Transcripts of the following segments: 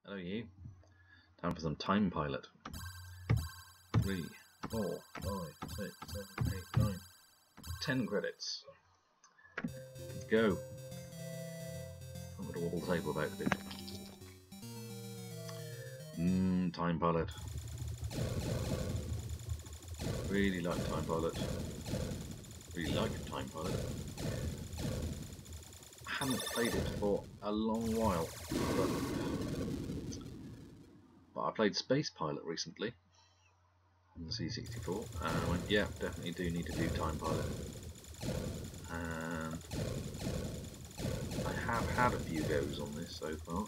Hello, you. Time for some time pilot. 3, 4, 5, 6, 7, 8, 9, 10 credits. Let's go. I'm going to wobble the table about a bit. Time pilot. Really like time pilot. Really like time pilot. I haven't played it for a long while, but I played Space Pilot recently on the C64, and I went, yeah, definitely do need to do time pilot. And I have had a few goes on this so far,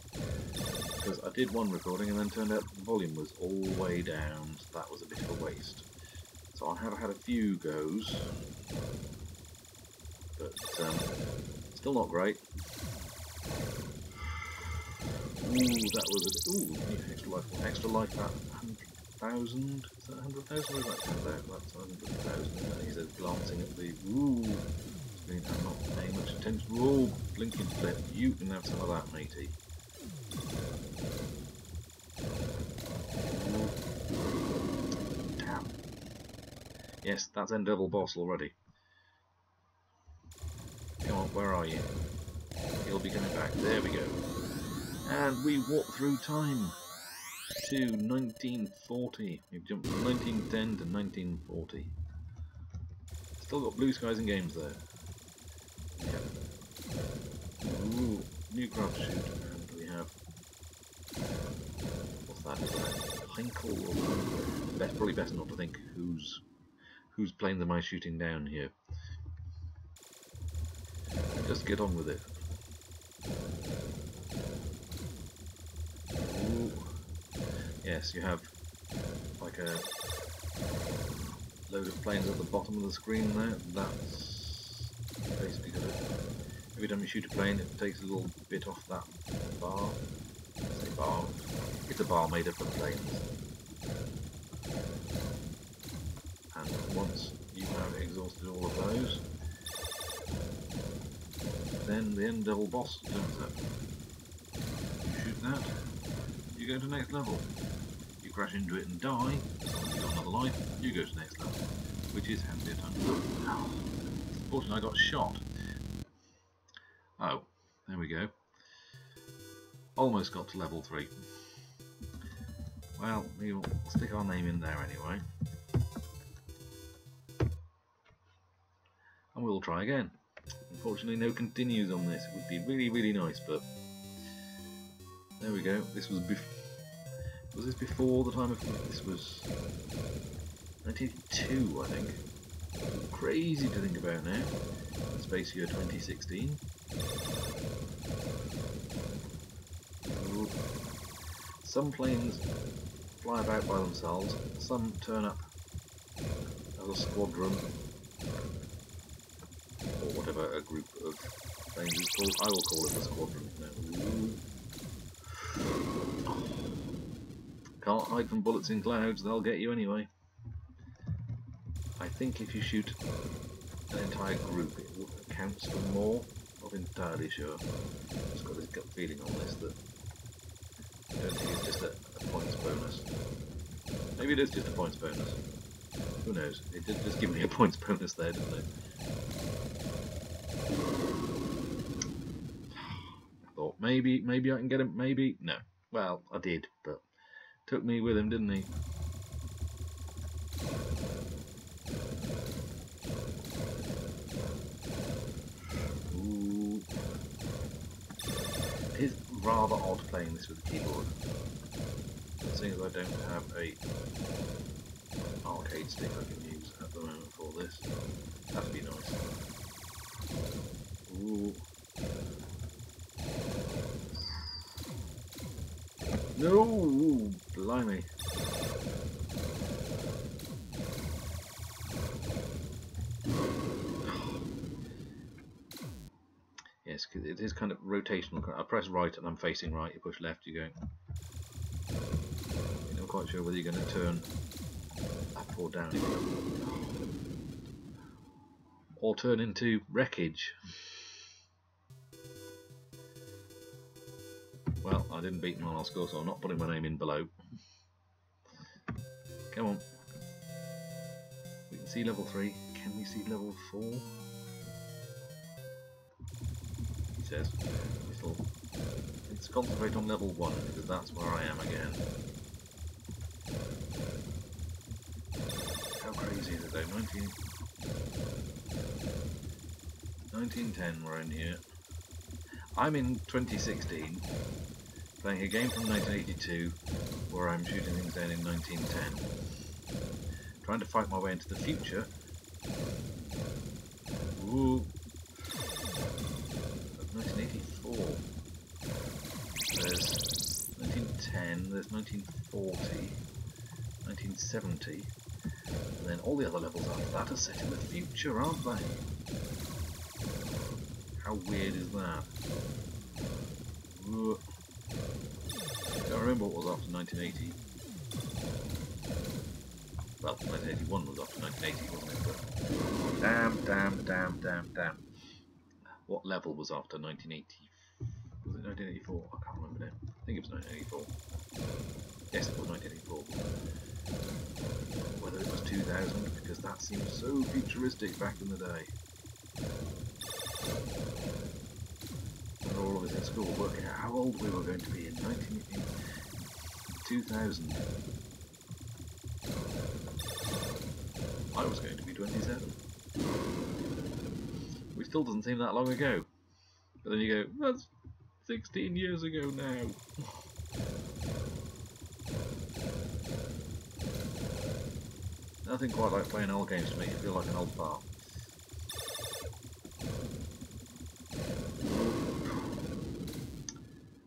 because I did one recording and then turned out the volume was all the way down, so that was a bit of a waste. So I have had a few goes, but still not great. Ooh, that was a extra life at 100,000. Is that 100,000? Where that comes out? That's 100,000. He's glancing at the screen and not paying much attention. Whoa, blinking flip. You can have some of that, matey. Damn. Yes, that's end double boss already. Come on, where are you? He'll be coming back. There we go. And we walk through time to 1940. We've jumped from 1910 to 1940. Still got blue skies and games there. Yeah. Ooh, new craft shoot, and we have, what's that? Is that Hinkle? Probably best not to think whose planes am I shooting down here. Just get on with it. Ooh. Yes, you have like a load of planes at the bottom of the screen there. That's basically got it. Every time you shoot a plane, it takes a little bit off that bar. Say bar. It's a bar made up of planes. And once you have exhausted all of those, then the end double boss turns up. You shoot that, you go to the next level. You crash into it and die, you got another life, you go to the next level, which is handy at times. Oh, fortunately I got shot. Oh, there we go. Almost got to level 3. Well, we'll stick our name in there anyway. And we'll try again. Unfortunately no continues on this. It would be really, really nice, but there we go. This was this before the time of this was 1982, I think. Crazy to think about now. Space year 2016. Ooh. Some planes fly about by themselves. Some turn up as a squadron, or whatever a group of planes is called. I will call it a squadron. Oh. Can't hide from bullets in clouds, they'll get you anyway. I think if you shoot an entire group, it counts for more. Not entirely sure. I've just got this gut feeling on this that I don't think it's just a points bonus. Maybe it is just a points bonus. Who knows? It did just give me a points bonus there, didn't it? I thought maybe I can get him, maybe. No. Well, I did, but took me with him, didn't he? Ooh. It is rather odd playing this with the keyboard. Seeing as I don't have a arcade stick I can use at the moment for this. That'd be nice. Ooh. No! Ooh, blimey. Yes, because it is kind of rotational. I press right and I'm facing right, you push left, you're going. You're not quite sure whether you're going to turn up or down. Or turn into wreckage. Well, I didn't beat my last score, so I'm not putting my name in below. Come on. We can see level 3. Can we see level 4? He says. Let's concentrate on level 1, because that's where I am again. How crazy is it though? 1910 we're in here. I'm in 2016, playing a game from 1982, where I'm shooting things down in 1910. Trying to fight my way into the future. Ooh. 1984. There's 1910, there's 1940, 1970, and then all the other levels after that are set in the future, aren't they? How weird is that? Ooh. I don't remember what was after 1980. Well, 1981 was after 1980, wasn't it? But damn. What level was after 1980? Was it 1984? I can't remember now. I think it was 1984. Yes, it was 1984. Whether it was 2000, because that seems so futuristic back in the day. When all of us in school working out how old we were going to be in 2000. I was going to be 27. Which still doesn't seem that long ago. But then you go, that's 16 years ago now. Nothing quite like playing old games to make you feel like an old fart.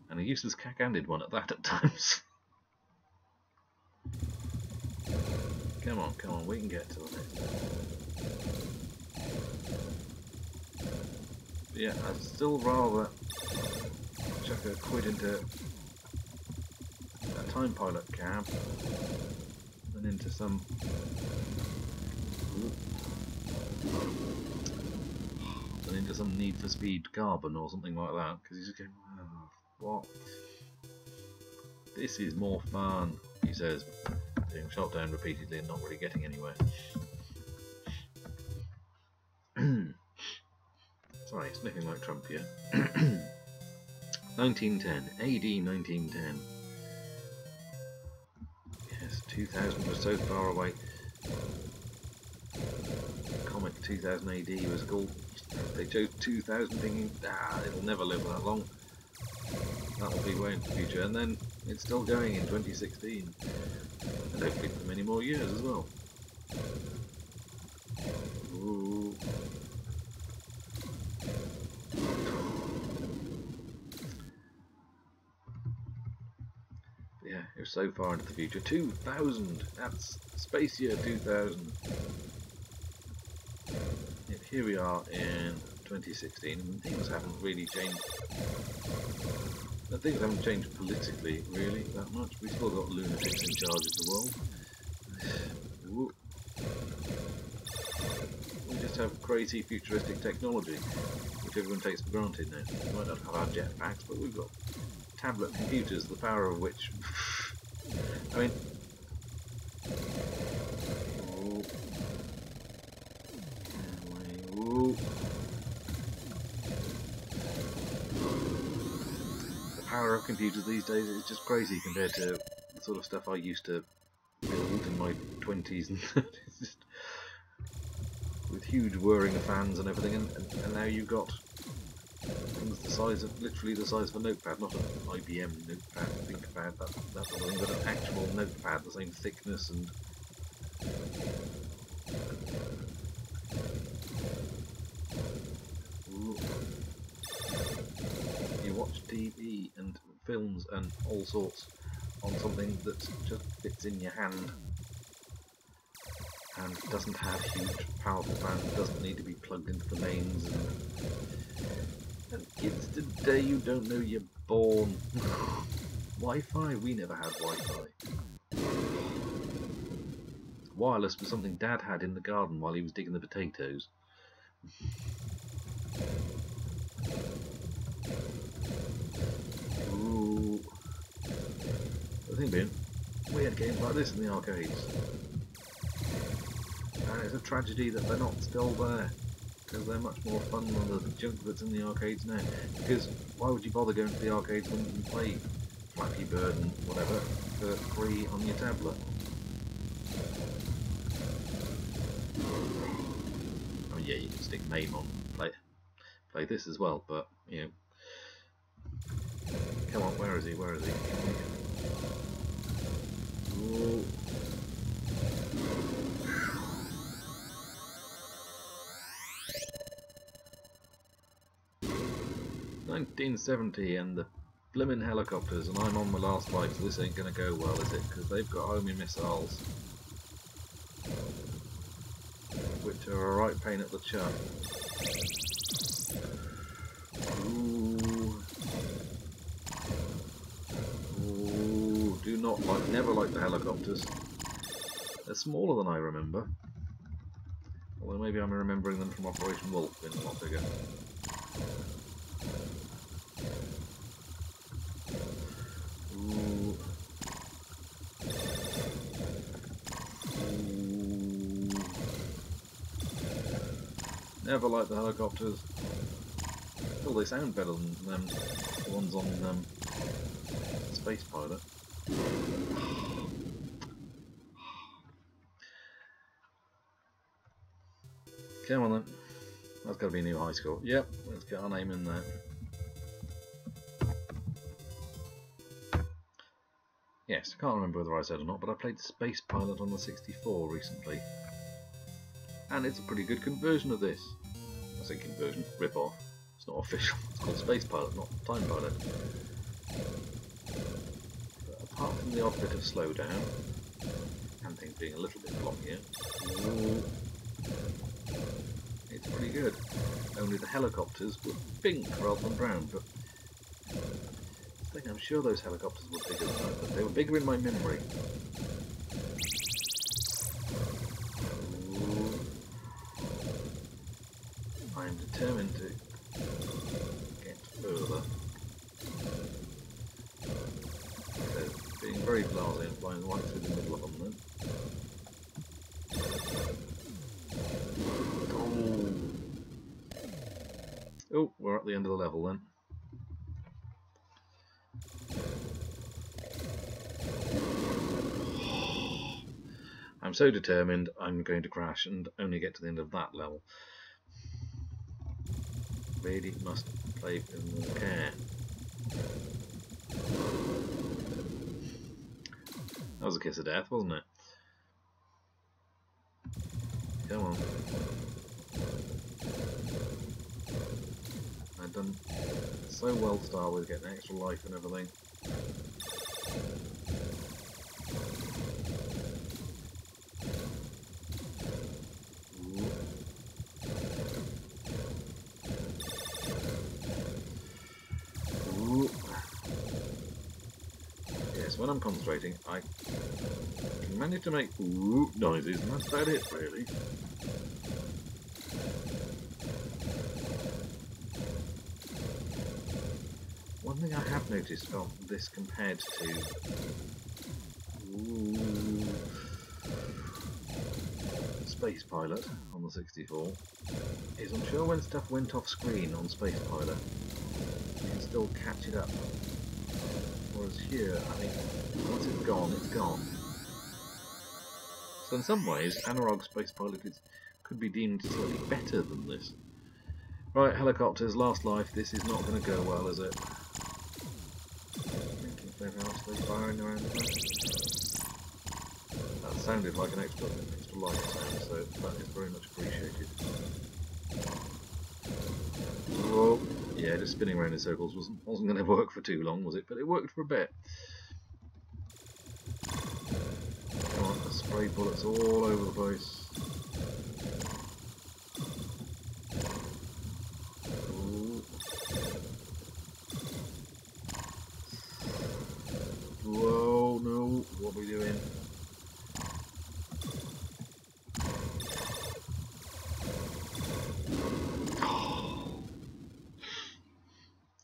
And a useless cack-handed one at that at times. Come on, we can get to the next one. But yeah, I'd still rather chuck a quid into a time pilot cab than into some Need for Speed Carbon or something like that, because he's just going, oh, what? This is more fun, he says, being shot down repeatedly and not really getting anywhere. Sorry, sniffing like Trump here. 1910, AD 1910. Yes, 2000 was so far away. Comic 2000 AD was called. They chose 2000 thinking, it'll never live that long. That'll be way into the future, and then it's still going in 2016. And hopefully for many more years as well. Ooh. Yeah, it was so far into the future. 2000! That's space year 2000. Yet here we are in 2016, and things haven't really changed. Things haven't changed politically, really, that much. We've still got lunatics in charge of the world. We just have crazy futuristic technology, which everyone takes for granted now. We might not have our jetpacks, but we've got tablet computers, the power of which... I mean... The power of computers these days is just crazy compared to the sort of stuff I used to build in my 20s and 30s, just with huge whirring fans and everything, and now you've got things the size of, literally the size of a notepad, not an IBM notepad, ThinkPad, that sort of thing, but an actual notepad, the same thickness and... You watch TV and films and all sorts on something that just fits in your hand and doesn't have huge powerful fans, doesn't need to be plugged into the mains, and kids today, you don't know you're born. Wi-Fi? We never had Wi-Fi. Wireless was something Dad had in the garden while he was digging the potatoes. Ooh. thing being, we had games like this in the arcades. And it's a tragedy that they're not still there, because they're much more fun than the junk that's in the arcades now. Because why would you bother going to the arcades when you can play Flappy Bird and whatever for free on your tablet? I mean, yeah, you can stick MAME on and play this as well, but you know. Come on, where is he? Where is he? Ooh. 1970 and the blimmin' helicopters, and I'm on my last life, so this ain't gonna go well, is it? Because they've got homing missiles, which are a right pain at the chum. Ooh. Ooh. Do not like, never like the helicopters. They're smaller than I remember. Although maybe I'm remembering them from Operation Wolf being a lot bigger. Ooh. Ooh. Never like the helicopters. Well, they sound better than the ones on Space Pilot. Come on then. That's got to be a new high score. Yep, let's get our name in there. Yes, I can't remember whether I said or not, but I played Space Pilot on the 64 recently. And it's a pretty good conversion of this. I say conversion, rip-off. It's not official. It's called Space Pilot, not Time Pilot. But apart from the odd bit of slowdown, and things being a little bit blockier, it's pretty good. Only the helicopters were pink rather than brown, but I think I'm sure those helicopters were bigger than that, but they were bigger in my memory. Ooh. I'm determined to get further. So, being very blasé and flying right through the middle of them then. Oh, we're at the end of the level then. I'm so determined I'm going to crash and only get to the end of that level. Really must play with more care. That was a kiss of death, wasn't it? Come on. I've done so well to start with, getting extra life and everything. Ooh. Yes, when I'm concentrating, I can manage to make ooh noises, and that's about it, really. One thing I have noticed on this compared to Space Pilot on the 64 is I'm sure when stuff went off screen on Space Pilot you can still catch it up, whereas here I think once it's gone, it's gone. So in some ways analog Space Pilot could be deemed slightly better than this. Right, helicopters, last life. This is not going to go well, is it? Firing around the back. That sounded like an extra light sound, so that is very much appreciated. Whoa. Yeah, just spinning around in circles wasn't going to work for too long, was it? But it worked for a bit. Come on, the spray bullets all over the place. Whoa, no, what are we doing?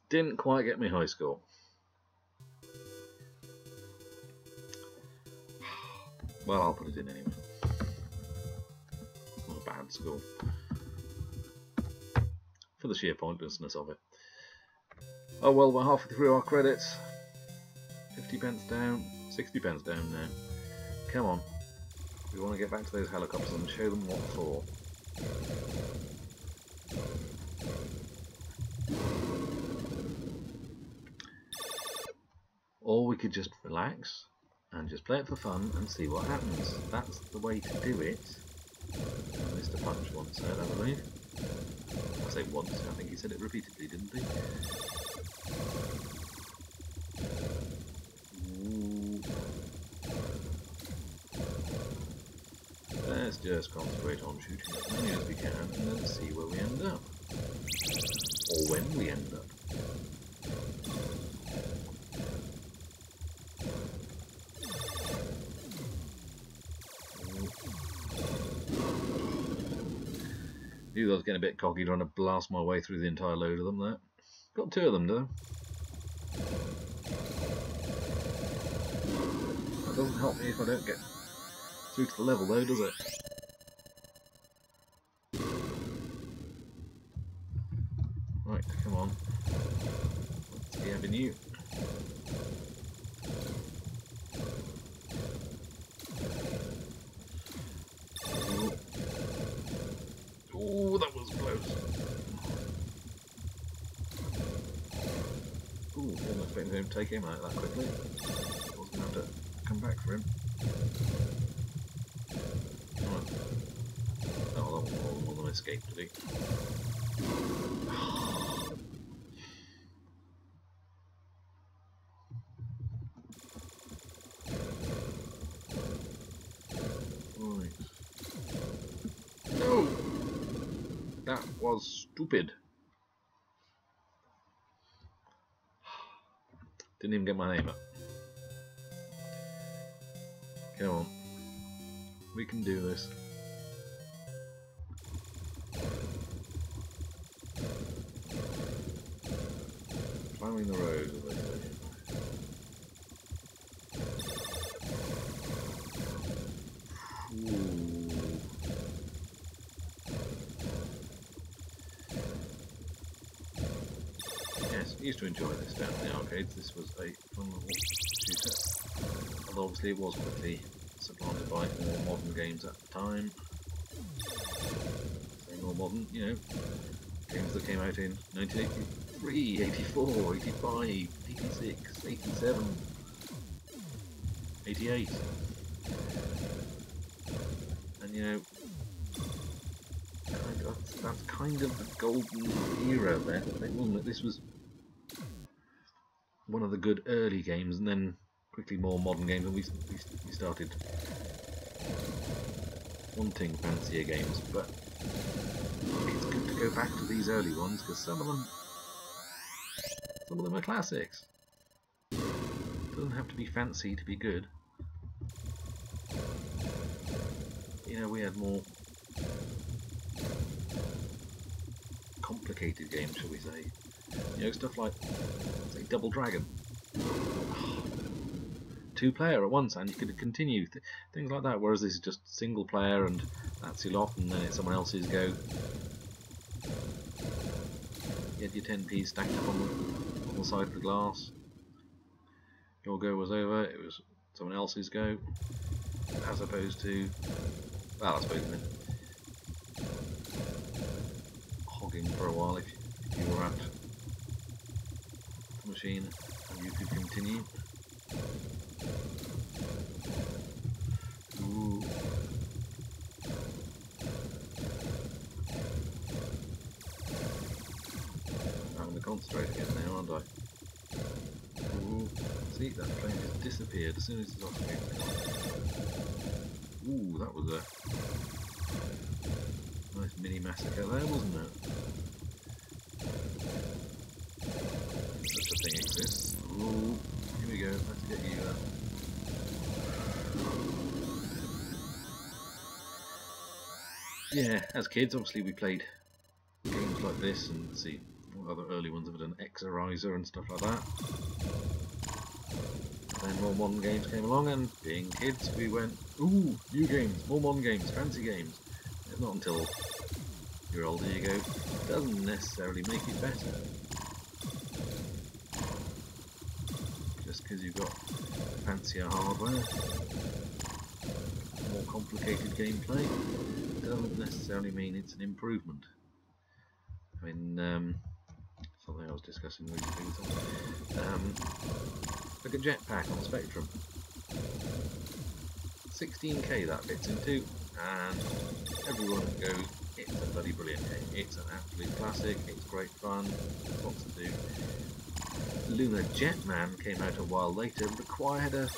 Didn't quite get me high score. Well, I'll put it in anyway. Not a bad score. For the sheer pointlessness of it. Oh well, we're halfway through our credits. 50 pence down, 60 pence down now. Come on. We want to get back to those helicopters and show them what for. Or we could just relax and just play it for fun and see what happens. That's the way to do it. Mr. Punch once said, I believe. I say once, I think he said it repeatedly, didn't he? Ooh. Let's just concentrate on shooting as many as we can and then see where we end up. Or when we end up. Knew I was getting a bit cocky trying to blast my way through the entire load of them there. Got 2 of them though. That doesn't help me if I don't get through to the level though, does it? Right, come on. What's the avenue? Oh, that was close. Ooh, wasn't expecting him to take him out that quickly. I was going to have to come back for him. Right. Oh, that was more than an escape, did he? Right. No! That was stupid. Didn't even get my name up. Come on. We can do this. Climbing the road, as they say. Ooh. Yes, I used to enjoy this down in the arcades. This was a fun little shooter. Although obviously it was quickly supplanted by more modern games at the time. Say more modern, you know, games that came out in 1983, 84, 85, 86, 87, 88. And you know, that's kind of the golden era there, wasn't it? This was one of the good early games, and then quickly more modern games, and we started wanting fancier games. But it's good to go back to these early ones because some of them are classics. It doesn't have to be fancy to be good. You know, we had more complicated games, shall we say. You know, stuff like, say, Double Dragon. 2-player at once, and you could continue things like that. Whereas this is just single player, and that's your lot, and then it's someone else's go. You had your 10p stacked up on the side of the glass. Your go was over. It was someone else's go, as opposed to, well, I suppose then hogging for a while if you were at the machine and you could continue. Ooh. I'm having to concentrate again now, aren't I? Ooh. See, that plane just disappeared as soon as it's off screen. Ooh, that was a nice mini massacre there, wasn't it? Such a thing exists. Ooh, here we go, let's get you there. Yeah, as kids, obviously we played games like this, and see what other early ones have done, Exorizer and stuff like that. Then more modern games came along, and being kids, we went, ooh, new games, more modern games, fancy games. It's not until you're older you go, it doesn't necessarily make it better. Just because you've got fancier hardware, more complicated gameplay, doesn't necessarily mean it's an improvement. I mean, something I was discussing recently. Look at Jetpack on Spectrum. 16K that fits into, and everyone goes, it's a bloody brilliant game. It's an absolute classic, it's great fun, there's lots to do. Lunar Jetman came out a while later and required a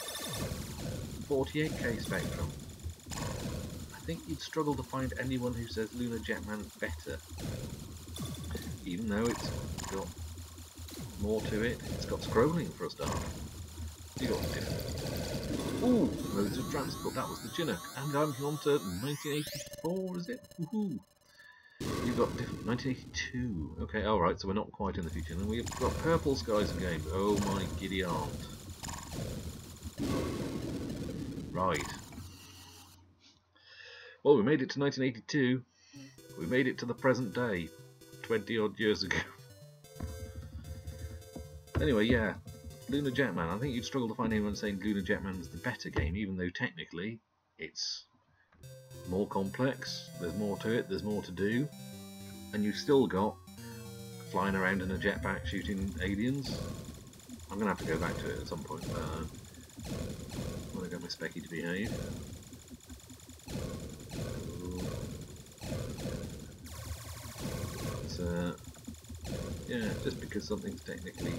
48K Spectrum. I think you'd struggle to find anyone who says Lunar Jetman's better. Even though it's got more to it, it's got scrolling for a start. You got different. Ooh, modes of transport. That was the Chinook, and I'm on to 1984. Is it? Woohoo! You've got different 1982. Okay, all right. So we're not quite in the future. And we've got Purple Skies and Games. Oh my giddy aunt! Right. Well, we made it to 1982. We made it to the present day, 20 odd years ago. Anyway, yeah. Lunar Jetman, I think you'd struggle to find anyone saying Lunar Jetman is the better game, even though technically it's more complex, there's more to it, there's more to do, and you've still got flying around in a jetpack shooting aliens. I'm going to have to go back to it at some point. I'm going to get my Specky to behave. Yeah, just because something's technically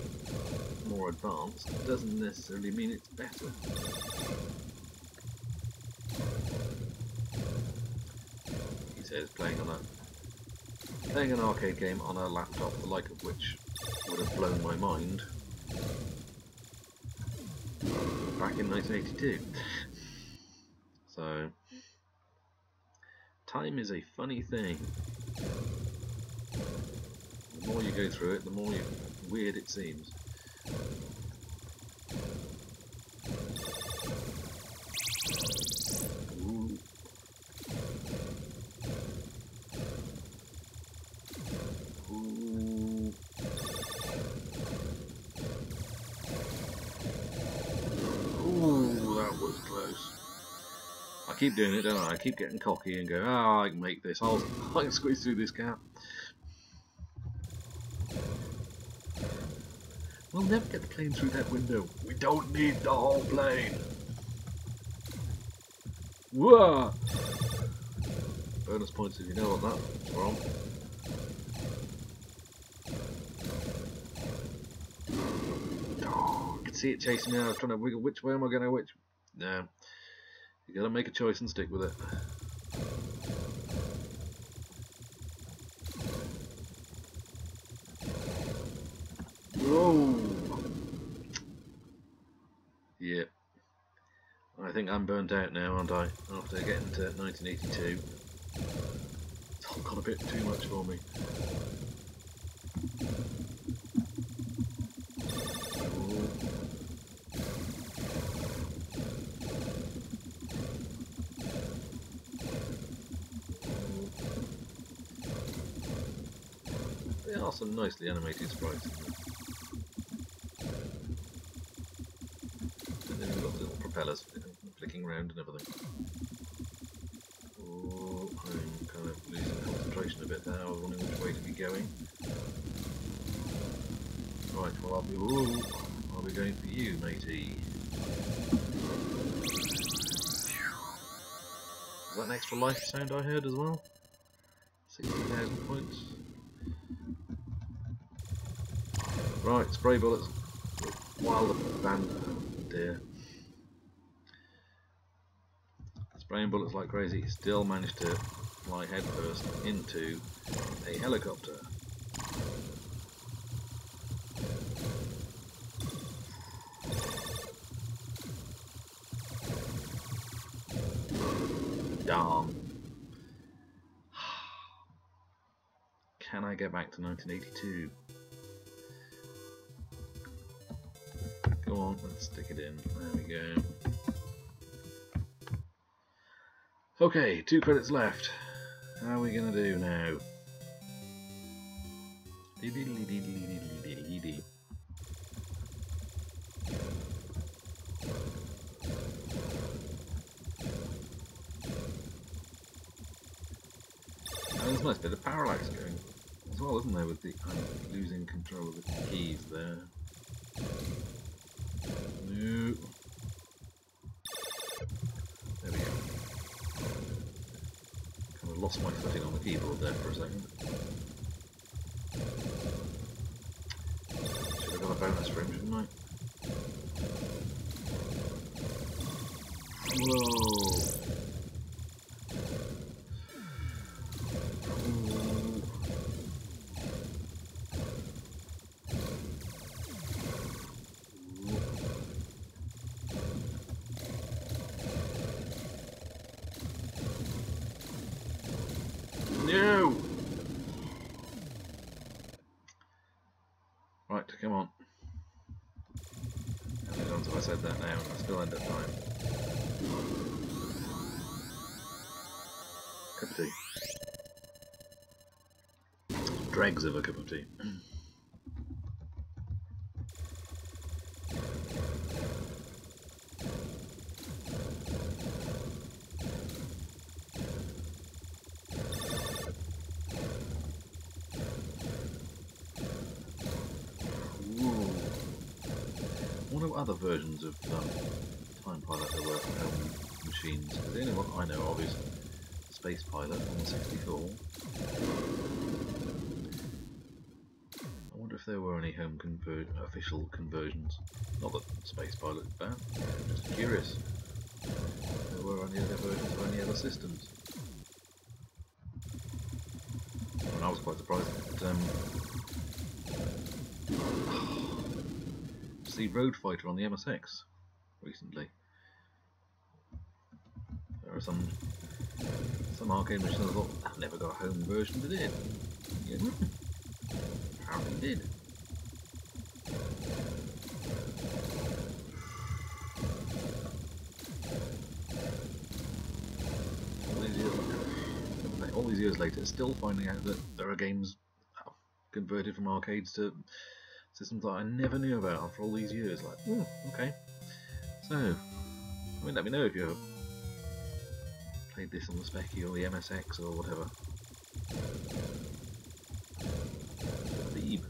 more advanced doesn't necessarily mean it's better. He says playing an arcade game on a laptop, the like of which would have blown my mind back in 1982. So time is a funny thing. The more you go through it, the more weird it seems. Ooh. Ooh. Ooh, that was close. I keep doing it, don't I? I keep getting cocky and go, oh, I can make this. I can squeeze through this gap. We'll never get the plane through that window. We don't need the whole plane. Whoa! Bonus points if you know what that's from. Oh, I can see it chasing me. I was trying to wiggle. Which way am I going to? Which? No. You got to make a choice and stick with it. Whoa! Yep. I think I'm burnt out now, aren't I? After getting to 1982. It's all got a bit too much for me. There are some nicely animated sprites in there. And then we've got little propellers flicking around and everything. Oh, I'm kind of losing concentration a bit there. I was wondering which way to be going. Right, well I'll be going for you, matey. Is that an extra life sound I heard as well? 60,000 points. Right, spray bullets. Wild abandon. Dear. Spraying bullets like crazy, still managed to fly headfirst into a helicopter. Darn. Can I get back to 1982? Go on, let's stick it in. There we go. Okay, 2 credits left. How are we gonna do now? There's a nice bit of parallax going as well, isn't there, with the losing control of the keys there. No. There we go. Kind of lost my footing on the keyboard there for a second. Should have got a bonus frame, shouldn't I? Whoa! No! Right, come on. How many times have I said that now and I still end up dying? Cup of tea. Dregs of a cup of tea. What other versions of Time Pilot there were machines? Because the only one I know of is Space Pilot on the 64. I wonder if there were any home official conversions. Not that Space Pilot is bad, just curious if there were any other versions of any other systems. And I was quite surprised that see Road Fighter on the MSX recently. There are some arcade machines I thought that never got a home version, did it? Yeah, apparently did. All these years later, still finding out that there are games converted from arcades to systems that I never knew about after all these years. Like, okay. So, I mean, let me know if you ever played this on the Specky or the MSX or whatever. Beeb.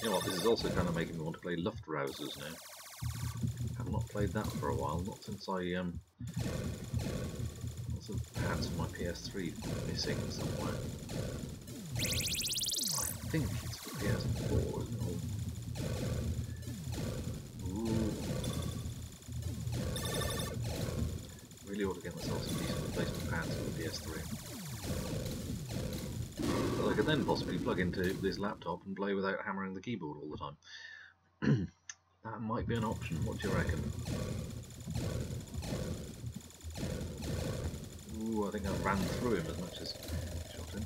You know what, this is also kind of making me want to play Luftrausers now. I've not played that for a while, not since I also had my PS3 missing somewhere. I think it's for PS4, isn't it? Ooh. Really ought to get myself some decent replacement pads for the PS3. I could then possibly plug into this laptop and play without hammering the keyboard all the time. That might be an option. What do you reckon? Ooh, I think I ran through him as much as shot him.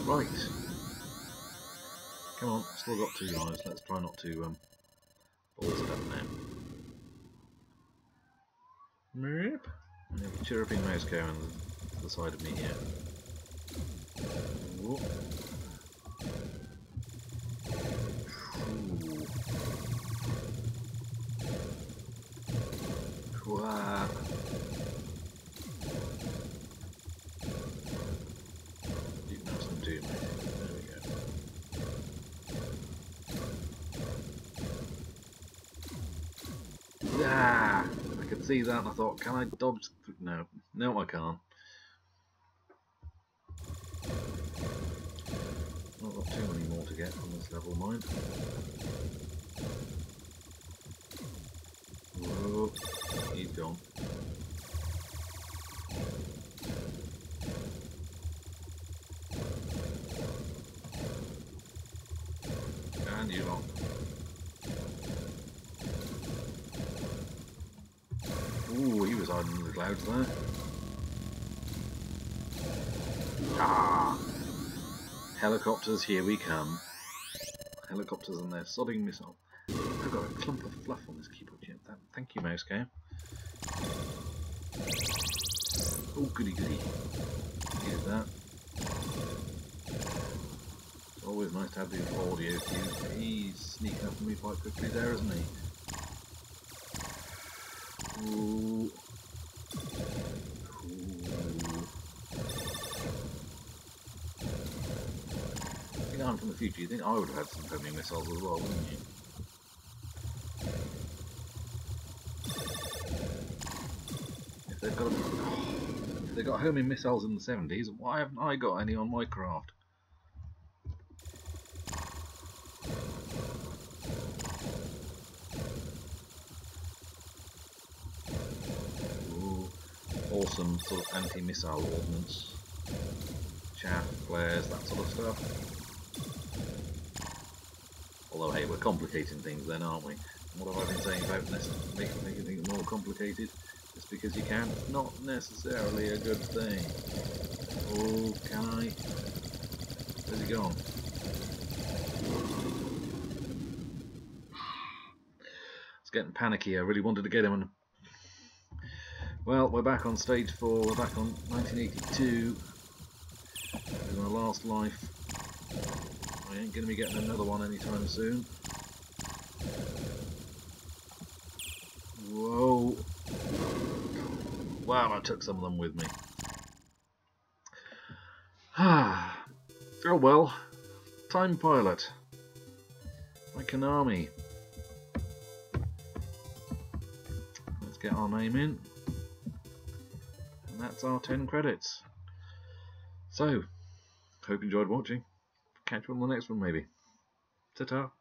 Right. Come on, still got 2 lives. Let's try not to balls it up now. Meep. I have a chirruping mouse cow on the side of me here. Whoop. Quack. You know some doom. There we go. Ah! I could see that and I thought, can I dodge? No. No, I can't. Not got too many more to get on this level, mind. Whoa, he's gone. And you're on. hiding in the clouds there. Ah! Helicopters, here we come. Helicopters and their sodding missile. I've got a clump of fluff on this keyboard yet. Thank you, mouse game. Oh, goody goody. Use that. It's always nice to have the audio cues. He's sneaking up on me quite quickly there, isn't he? Ooh. I'm from the future, you think I would have had some homing missiles as well, wouldn't you? If they've got homing missiles in the 70s, why haven't I got any on my craft? Ooh, awesome sort of anti-missile ordnance. Chaff, flares, that sort of stuff. Although, hey, we're complicating things then, aren't we? What have I been saying about making things more complicated? Just because you can? Not necessarily a good thing. Oh, can I? Where's he gone? It's getting panicky. I really wanted to get him on. Well, we're back on stage 4. We're back on 1982. This is my last life. I ain't going to be getting another one anytime soon. Whoa. Wow, I took some of them with me. Ah. Oh well. Time Pilot. By Konami. Let's get our name in. And that's our 10 credits. So, hope you enjoyed watching. Catch you on the next one maybe. Ta-ta.